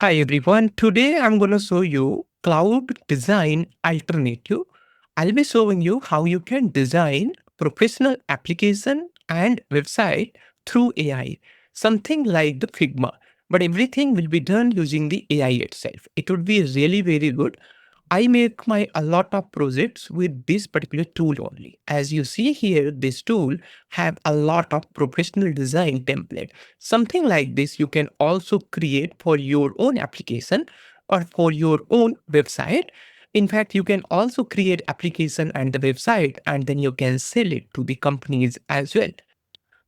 Hi everyone. Today I'm going to show you cloud design alternative. I'll be showing you how you can design professional application and website through AI, something like the Figma. But everything will be done using the AI itself. It would be really very good. I make my a lot of projects with this particular tool only. As you see here, this tool have a lot of professional design template. Something like this you can also create for your own application or for your own website. In fact, you can also create application and the website and then you can sell it to the companies as well.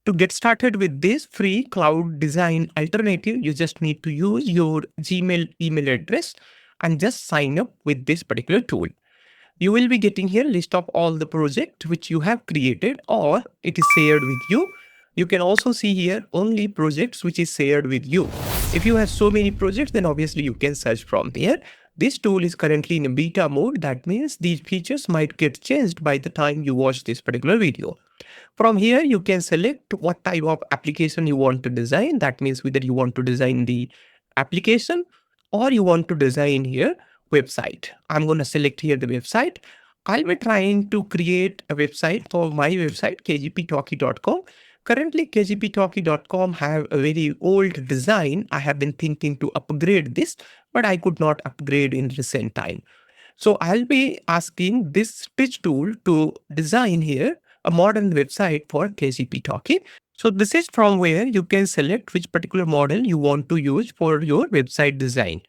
To get started with this free cloud design alternative, you just need to use your Gmail email address and just sign up with this particular tool. You will be getting here list of all the project which you have created or it is shared with you. You can also see here only projects which is shared with you. If you have so many projects, then obviously you can search from there. This tool is currently in a beta mode. That means these features might get changed by the time you watch this particular video. From here, you can select what type of application you want to design. That means whether you want to design the application or you want to design here website. I'm going to select here the website. I'll be trying to create a website for my website, kgptalkie.com. Currently, kgptalkie.com have a very old design. I have been thinking to upgrade this, but I could not upgrade in recent time. So I'll be asking this stitch tool to design here a modern website for KCP Talkie. So this is from where you can select which particular model you want to use for your website design.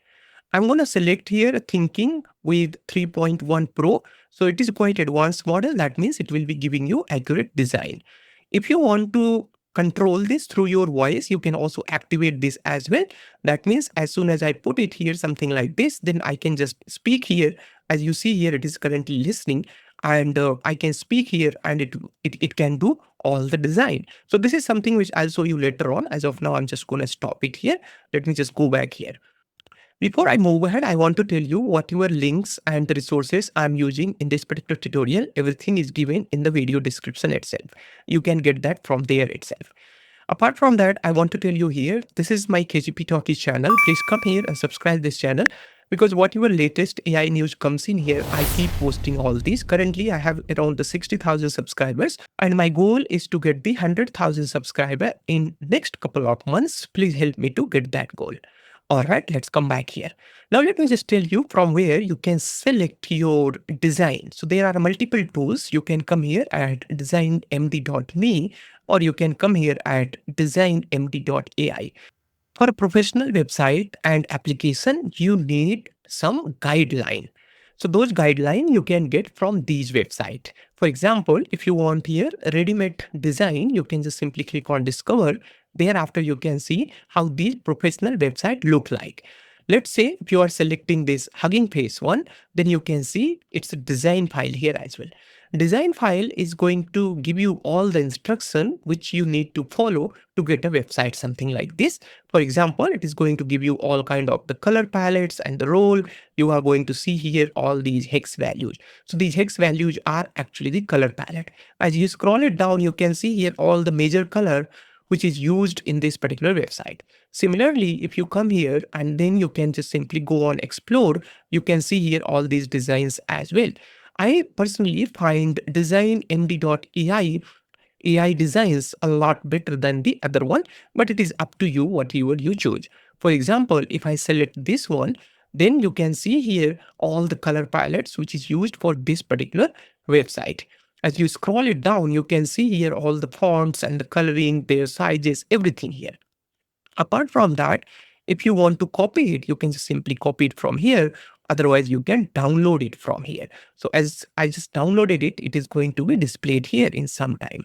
I'm going to select here thinking with 3.1 Pro. So it is quite advanced model. That means it will be giving you accurate design. If you want to control this through your voice, you can also activate this as well. That means as soon as I put it here, something like this, then I can just speak here. As you see here, it is currently listening and I can speak here and it can do all the design. So this is something which I'll show you later on. As of now, I'm just going to stop it here. Let me just go back here. Before I move ahead, I want to tell you whatever links and the resources I'm using in this particular tutorial, everything is given in the video description itself. You can get that from there itself. Apart from that, I want to tell you here, this is my KGP Talkie channel. Please come here and subscribe this channel because whatever latest AI news comes in here, I keep posting all these. Currently, I have around the 60,000 subscribers and my goal is to get the 100,000 subscriber in next couple of months. Please help me to get that goal. All right, let's come back here. Now, let me just tell you from where you can select your design. So there are multiple tools. You can come here at designmd.me or you can come here at designmd.ai. For a professional website and application, you need some guideline. So those guideline you can get from these website. For example, if you want here ready-made design, you can just simply click on discover. Thereafter, you can see how these professional website look like. Let's say if you are selecting this Hugging Face one, then you can see it's a design file here as well. Design file is going to give you all the instruction which you need to follow to get a website, something like this. For example, it is going to give you all kind of the color palettes and the role. You are going to see here all these hex values. So these hex values are actually the color palette. As you scroll it down, you can see here all the major color which is used in this particular website. Similarly, if you come here and then you can just simply go on explore, you can see here all these designs as well. I personally find designmd.ai AI designs a lot better than the other one, but it is up to you whatever you choose. For example, if I select this one, then you can see here all the color palettes which is used for this particular website. As you scroll it down, you can see here all the fonts and the coloring, their sizes, everything here. Apart from that, if you want to copy it, you can just simply copy it from here. Otherwise, you can download it from here. So as I just downloaded it, it is going to be displayed here in some time.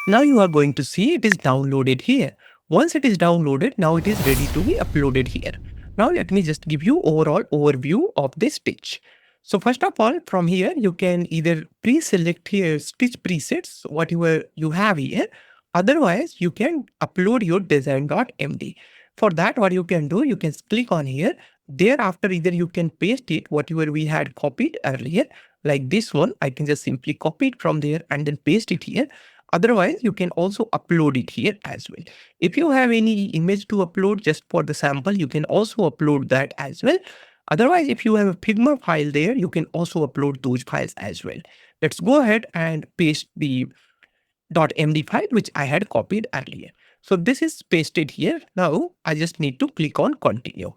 Now you are going to see it is downloaded here. Once it is downloaded, now it is ready to be uploaded here. Now let me just give you overall overview of this stitch. So first of all, from here, you can either pre-select here stitch presets, whatever you have here. Otherwise, you can upload your design.md. For that, what you can do, you can click on here. Thereafter, either you can paste it, whatever we had copied earlier, like this one, I can just simply copy it from there and then paste it here. Otherwise, you can also upload it here as well. If you have any image to upload just for the sample, you can also upload that as well. Otherwise, if you have a Figma file there, you can also upload those files as well. Let's go ahead and paste the .md file, which I had copied earlier. So this is pasted here. Now I just need to click on continue.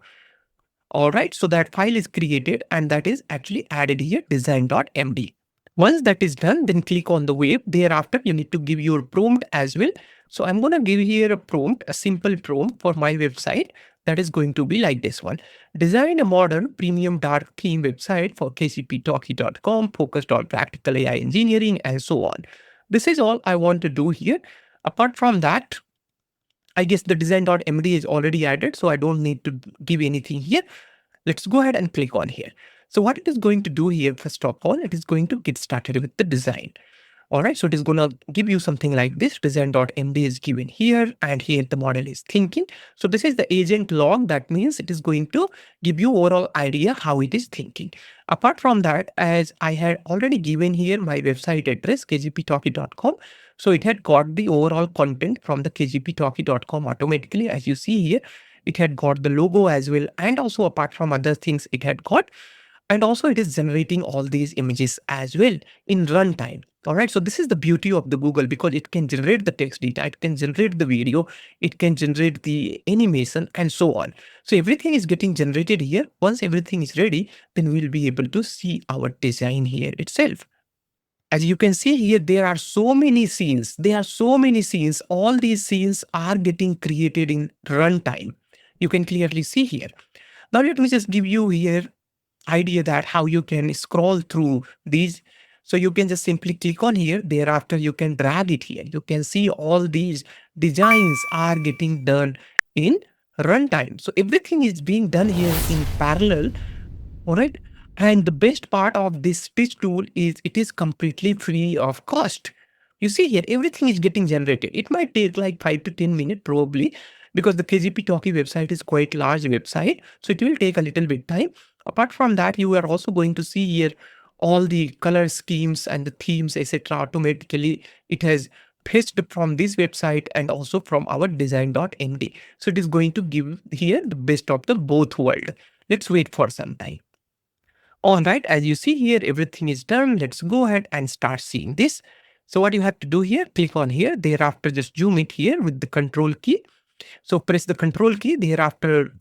All right, so that file is created and that is actually added here, design.md. Once that is done, then click on the wave. Thereafter, you need to give your prompt as well. So I'm going to give here a prompt, a simple prompt for my website. That is going to be like this one. Design a modern premium dark theme website for kcptalkie.com focused on practical AI engineering and so on. This is all I want to do here. Apart from that, I guess the design.md is already added, so I don't need to give anything here. Let's go ahead and click on here. So what it is going to do here, first of all, it is going to get started with the design. All right, so it is going to give you something like this. Design.md is given here, and here the model is thinking. So this is the agent log. That means it is going to give you overall idea how it is thinking. Apart from that, as I had already given here my website address, kgptalkie.com. So it had got the overall content from the kgptalkie.com automatically. As you see here, it had got the logo as well. And also apart from other things, it had got. And also it is generating all these images as well in runtime. All right. So this is the beauty of the Google, because it can generate the text data, it can generate the video, it can generate the animation and so on. So everything is getting generated here. Once everything is ready, then we'll be able to see our design here itself. As you can see here, there are so many scenes. There are so many scenes. All these scenes are getting created in runtime. You can clearly see here. Now let me just give you here idea that how you can scroll through these. So you can just simply click on here. Thereafter, you can drag it here. You can see all these designs are getting done in runtime. So everything is being done here in parallel. All right. And the best part of this stitch tool is it is completely free of cost. You see here, everything is getting generated. It might take like 5 to 10 minutes probably, because the KGP Talkie website is quite large website. So it will take a little bit time. Apart from that, you are also going to see here all the color schemes and the themes, etc. Automatically, it has fetched from this website and also from our design.md. So it is going to give here the best of the both world. Let's wait for some time. All right, as you see here, everything is done. Let's go ahead and start seeing this. So what you have to do here, click on here. Thereafter, just zoom it here with the control key. So press the control key. Thereafter,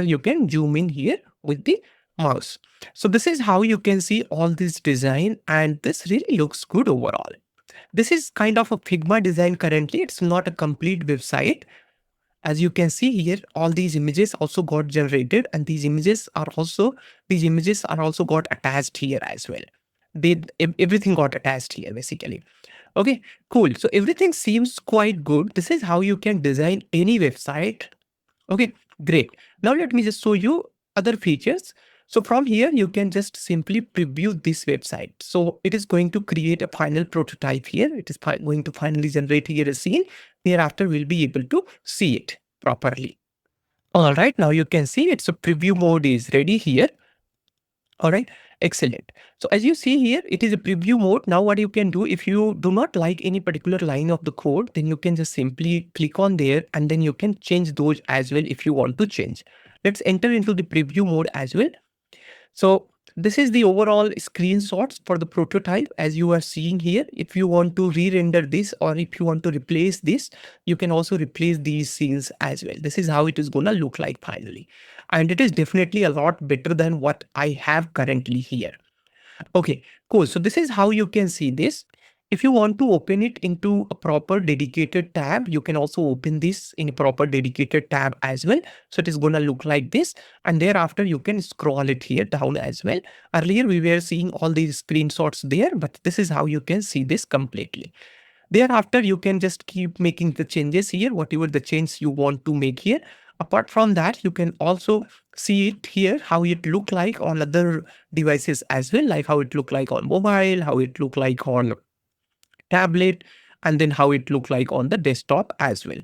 you can zoom in here with the mouse. So this is how you can see all this design, and this really looks good overall. This is kind of a Figma design currently. It's not a complete website. As you can see here, all these images also got generated, and these images are also got attached here as well. Everything got attached here basically. Okay, cool. So everything seems quite good. This is how you can design any website. Okay, great. Now let me just show you other features. So from here, you can just simply preview this website. So it is going to create a final prototype here. It is going to finally generate here a scene. Thereafter, we'll be able to see it properly. All right, now you can see it's a preview mode is ready here. All right, excellent. So as you see here, it is a preview mode. Now what you can do, if you do not like any particular line of the code, then you can just simply click on there and then you can change those as well if you want to change. Let's enter into the preview mode as well. So this is the overall screenshots for the prototype as you are seeing here. If you want to re-render this or if you want to replace this, you can also replace these scenes as well. This is how it is going to look like finally. And it is definitely a lot better than what I have currently here. Okay, cool. So this is how you can see this. If you want to open it into a proper dedicated tab, you can also open this in a proper dedicated tab as well. So it is going to look like this. And thereafter, you can scroll it here down as well. Earlier, we were seeing all these screenshots there, but this is how you can see this completely. Thereafter, you can just keep making the changes here, whatever the change you want to make here. Apart from that, you can also see it here, how it look like on other devices as well, like how it look like on mobile, how it look like on tablet, and then how it look like on the desktop as well.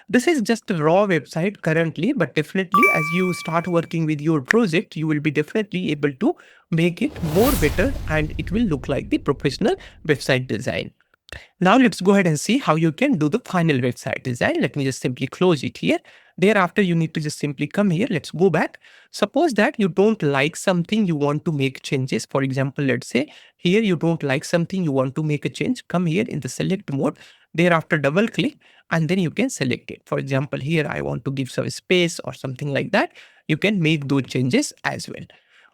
This is just a raw website currently, but definitely as you start working with your project, you will be definitely able to make it more better and it will look like the professional website design. Now let's go ahead and see how you can do the final website design. Let me just simply close it here. Thereafter, you need to just simply come here. Let's go back. Suppose that you don't like something, you want to make changes. For example, let's say here you don't like something, you want to make a change. Come here in the select mode. Thereafter, double click and then you can select it. For example, here I want to give some space or something like that. You can make those changes as well.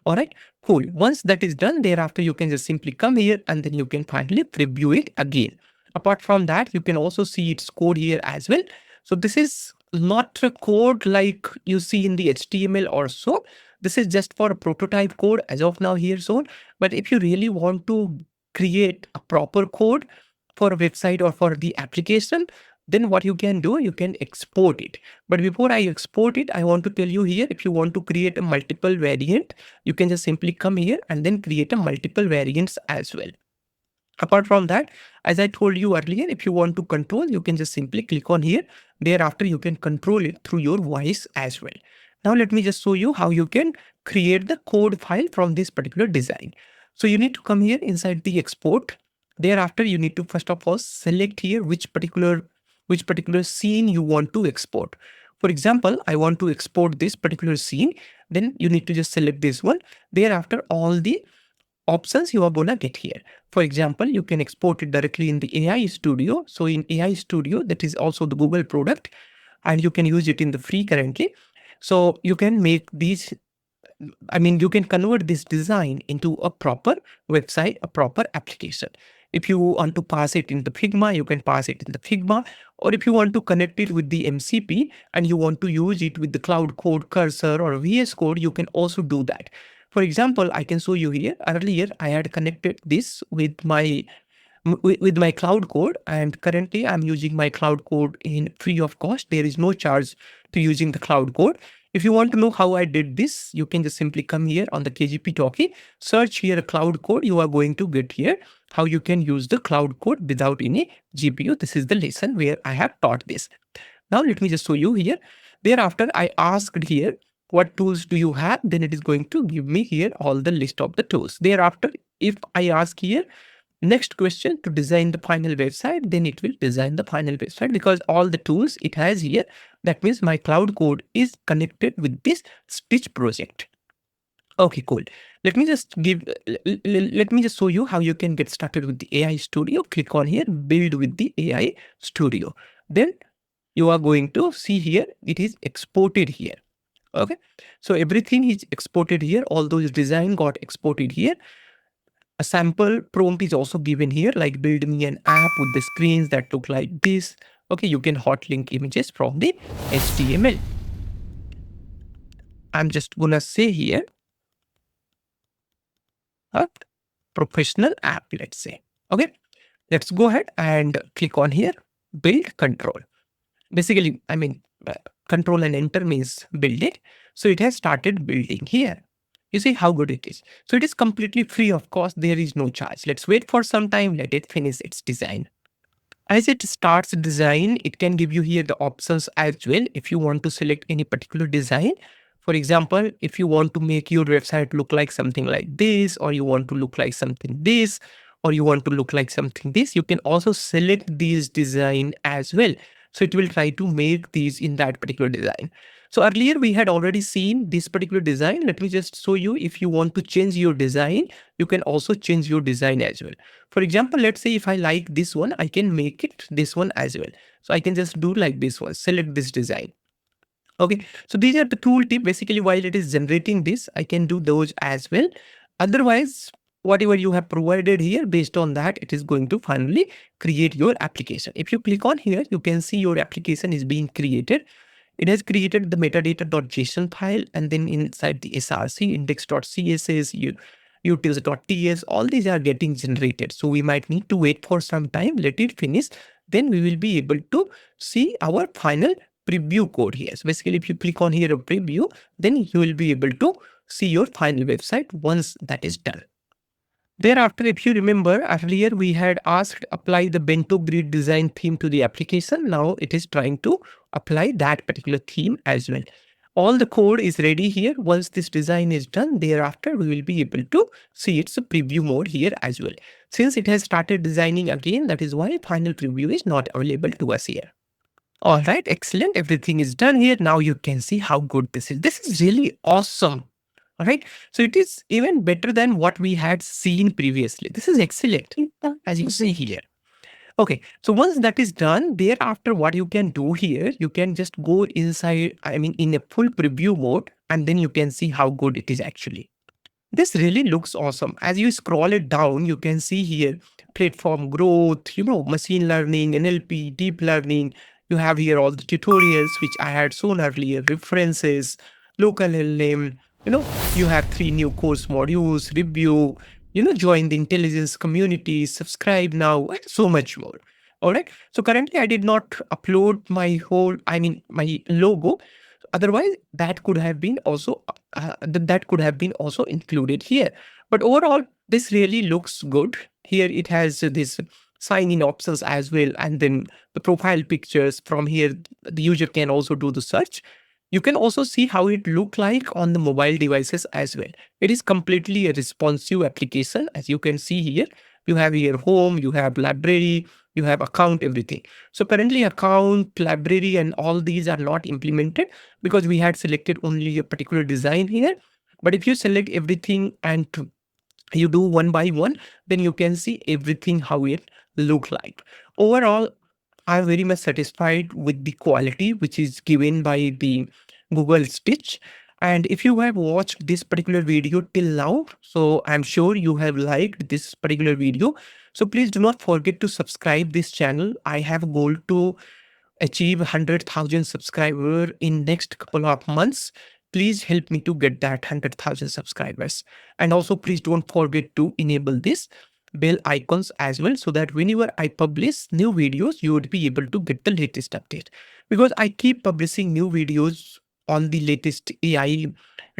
All right, cool. Once that is done, thereafter, you can just simply come here and then you can finally preview it again. Apart from that, you can also see its code here as well. So this is not a code like you see in the HTML or so. This is just for a prototype code as of now here so. But if you really want to create a proper code for a website or for the application, then what you can do, you can export it. But before I export it, I want to tell you here, if you want to create a multiple variant, you can just simply come here and then create a multiple variants as well. Apart from that, as I told you earlier, if you want to control, you can just simply click on here. Thereafter, you can control it through your voice as well. Now, let me just show you how you can create the code file from this particular design. So you need to come here inside the export. Thereafter, you need to first of all select here which particular scene you want to export. For example, I want to export this particular scene. Then you need to just select this one. Thereafter, all the options you are gonna get here. For example, you can export it directly in the AI Studio. So in AI Studio, that is also the Google product, and you can use it in the free currently. So you can make these, you can convert this design into a proper website, a proper application. If you want to pass it in the Figma, you can pass it in the Figma. Or if you want to connect it with the MCP and you want to use it with the Cloud Code cursor or VS Code, you can also do that. For example, I can show you here. Earlier, I had connected this with my Cloud Code, and currently I'm using my Cloud Code in free of cost. There is no charge to using the Cloud Code. If you want to know how I did this, you can just simply come here on the KGP Talkie, search here Cloud Code. You are going to get here how you can use the Cloud Code without any GPU. This is the lesson where I have taught this. Now let me just show you here. Thereafter, I asked here, what tools do you have? Then it is going to give me here all the list of the tools. Thereafter, if I ask here, next question to design the final website, then it will design the final website because all the tools it has here. That means my Cloud Code is connected with this Stitch project. Okay, cool. Let me just show you how you can get started with the AI Studio. Click on here, build with the AI Studio. Then you are going to see here, it is exported here. Okay, so everything is exported here. All those design got exported here. A sample prompt is also given here, like build me an app with the screens that look like this. Okay, you can hot link images from the HTML. I'm just gonna say here, a professional app, let's say. Okay, let's go ahead and click on here, build control. Basically, control and enter means build it. So it has started building here. You see how good it is. So it is completely free of cost. There is no charge. Let's wait for some time. Let it finish its design. As it starts design, it can give you here the options as well. If you want to select any particular design, for example, if you want to make your website look like something like this, or you want to look like something this, or you want to look like something this, you can also select these design as well. So it will try to make these in that particular design. So earlier we had already seen this particular design. Let me just show you. If you want to change your design, you can also change your design as well. For example, let's say if I like this one, I can make it this one as well. So I can just do like this one, select this design. Okay, so these are the tooltip. Basically, while it is generating this, I can do those as well. Otherwise, whatever you have provided here, based on that, it is going to finally create your application. If you click on here, you can see your application is being created. It has created the metadata.json file, and then inside the src, index.css, utils.ts, all these are getting generated. So we might need to wait for some time, let it finish. Then we will be able to see our final preview code here. So basically, if you click on here a preview, then you will be able to see your final website once that is done. Thereafter, if you remember earlier, we had asked apply the bento grid design theme to the application. Now it is trying to apply that particular theme as well. All the code is ready here. Once this design is done, thereafter we will be able to see its preview mode here as well. Since it has started designing again, that is why final preview is not available to us here. All right, excellent. Everything is done here. Now you can see how good this is. This is really awesome. All right. So it is even better than what we had seen previously. This is excellent, as you see here. Okay, so once that is done, thereafter, what you can do here, you can just go inside, in a full preview mode, and then you can see how good it is actually. This really looks awesome. As you scroll it down, you can see here platform growth, machine learning, NLP, deep learning. You have here all the tutorials, which I had shown earlier, references, local LLM. You have 3 new course modules, review, join the intelligence community, subscribe now, and so much more. All right. So currently I did not upload my logo. Otherwise, that could have been also included here. But overall, this really looks good. Here it has this sign-in options as well, and then the profile pictures. From here, the user can also do the search. You can also see how it look like on the mobile devices as well. It is completely a responsive application. As you can see here, you have here home, you have library, you have account, everything. So currently account, library, and all these are not implemented because we had selected only a particular design here. But if you select everything and you do one by one, then you can see everything how it look like. Overall, I'm very much satisfied with the quality which is given by the Google Stitch. And if you have watched this particular video till now, so I'm sure you have liked this particular video. So please do not forget to subscribe this channel. I have a goal to achieve 100,000 subscriber in next couple of months. Please help me to get that 100,000 subscribers. And also please don't forget to enable this bell icons as well, so that whenever I publish new videos, you would be able to get the latest update. Because I keep publishing new videos on the latest AI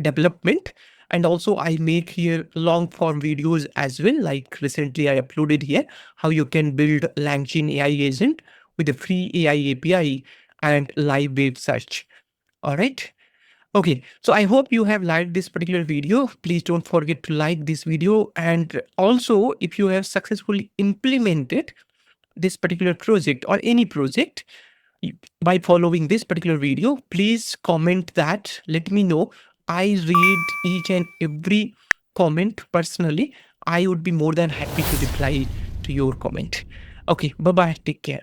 development. And also I make here long form videos as well. Like recently I uploaded here how you can build LangChain AI agent with a free AI API and live web search. All right. Okay, so I hope you have liked this particular video. Please don't forget to like this video. And also, if you have successfully implemented this particular project or any project by following this particular video, please comment that. Let me know. I read each and every comment personally. I would be more than happy to reply to your comment. Okay, bye-bye. Take care.